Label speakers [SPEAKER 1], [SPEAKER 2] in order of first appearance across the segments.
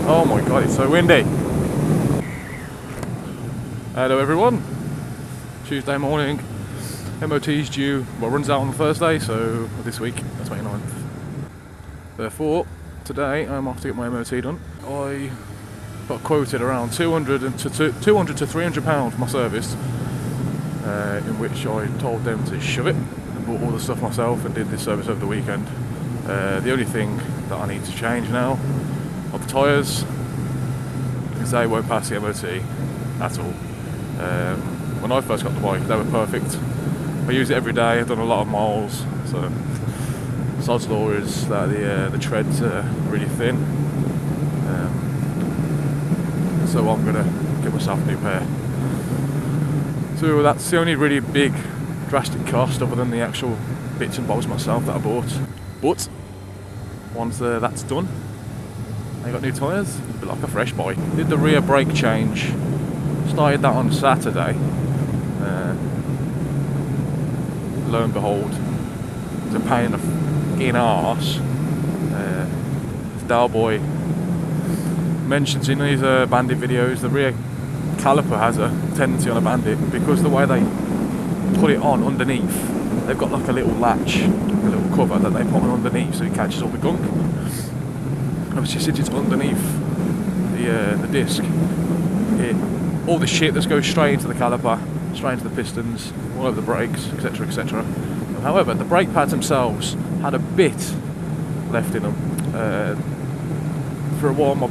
[SPEAKER 1] Oh my god, it's so windy. Hello everyone. Tuesday morning. MOT's due, well, runs out on Thursday, so this week, the 29th. Therefore, today I'm off to get my MOT done. I got quoted around 200 to £300 for my service, in which I told them to shove it and bought all the stuff myself and did this service over the weekend. The only thing that I need to change now are the tyres, because they won't pass the MOT at all. When I first got the bike, they were perfect. I use it every day. I've done a lot of miles, so sod's law is that the treads are really thin. So I'm gonna get myself a new pair. So that's the only really big, drastic cost, other than the actual bits and bobs myself that I bought. But once that's done, I got new tyres, a bit like a fresh bike. Did the rear brake change. Started that on Saturday. Lo and behold, it's a pain in the arse. Dal Boy mentions in these bandit videos the rear caliper has a tendency on a bandit because the way they put it on underneath, they've got like a little latch, a little cover that they put on underneath so it catches all the gunk. Obviously, since it's underneath the disc, all the shit that goes straight into the caliper, straight into the pistons, all over the brakes, etc, etc. However, the brake pads themselves had a bit left in them. For a while, my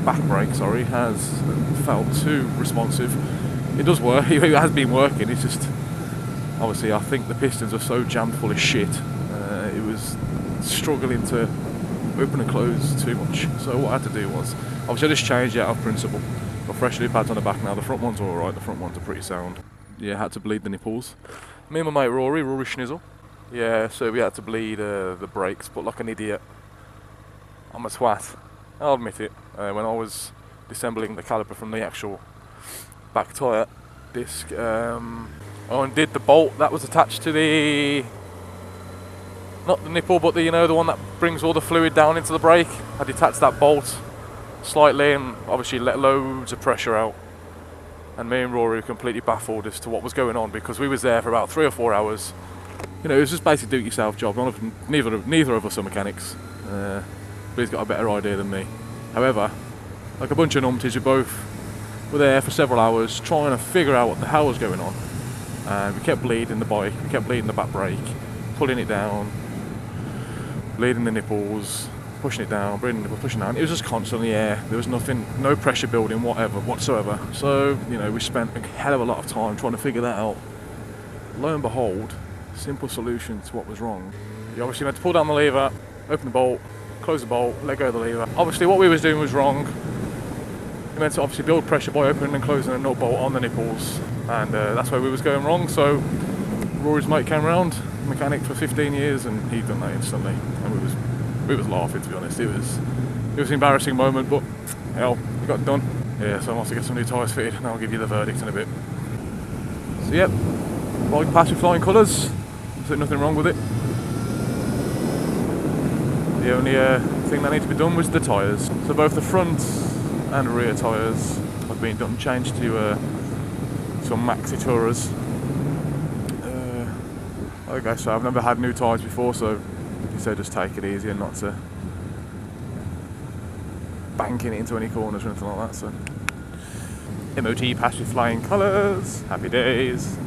[SPEAKER 1] back brake, has felt too responsive. It does work, it has been working, it's just, obviously I think the pistons are so jammed full of shit, it was struggling to open and close too much. So what I had to do was, obviously I just changed it out of principle. Got fresh new pads on the back now. The front ones are alright, the front ones are pretty sound. Yeah, had to bleed the nipples. Me and my mate Rory Schnizzle. Yeah, so we had to bleed the brakes, but like an idiot. I'm a twat, I'll admit it. When I was disassembling the caliper from the actual back tyre disc, I undid the bolt that was attached to the, not the nipple, but the, the one that brings all the fluid down into the brake. I detached that bolt slightly and obviously let loads of pressure out, and me and Rory were completely baffled as to what was going on because we was there for about 3 or 4 hours. It was just basically do-it-yourself job. Neither of us are mechanics, but he's got a better idea than me. However, like a bunch of numpties, we both were there for several hours trying to figure out what the hell was going on, and we kept bleeding the bike, we kept bleeding the back brake, pulling it down, bleeding the nipples, pushing it down, breathing it, pushing down. It was just constantly air. There was nothing, no pressure building whatsoever. So, we spent a hell of a lot of time trying to figure that out. Lo and behold, simple solution to what was wrong. You obviously had to pull down the lever, open the bolt, close the bolt, let go of the lever. Obviously what we was doing was wrong. We meant to obviously build pressure by opening and closing a nut bolt on the nipples, and that's where we was going wrong. So Rory's mate came around, mechanic for 15 years, and he'd done that instantly, and we was laughing, to be honest. It was an embarrassing moment, but hell, we got it done. Yeah, so I'm off to get some new tyres fitted, and I'll give you the verdict in a bit. So yep, bike passed with flying colours. There's nothing wrong with it. The only thing that needs to be done was the tyres. So both the front and rear tyres have been done, changed to some Maxxis Tourers. Okay, so I've never had new tyres before, so he said just take it easy and not to banking it into any corners or anything like that. So MOT passed with flying colours, happy days.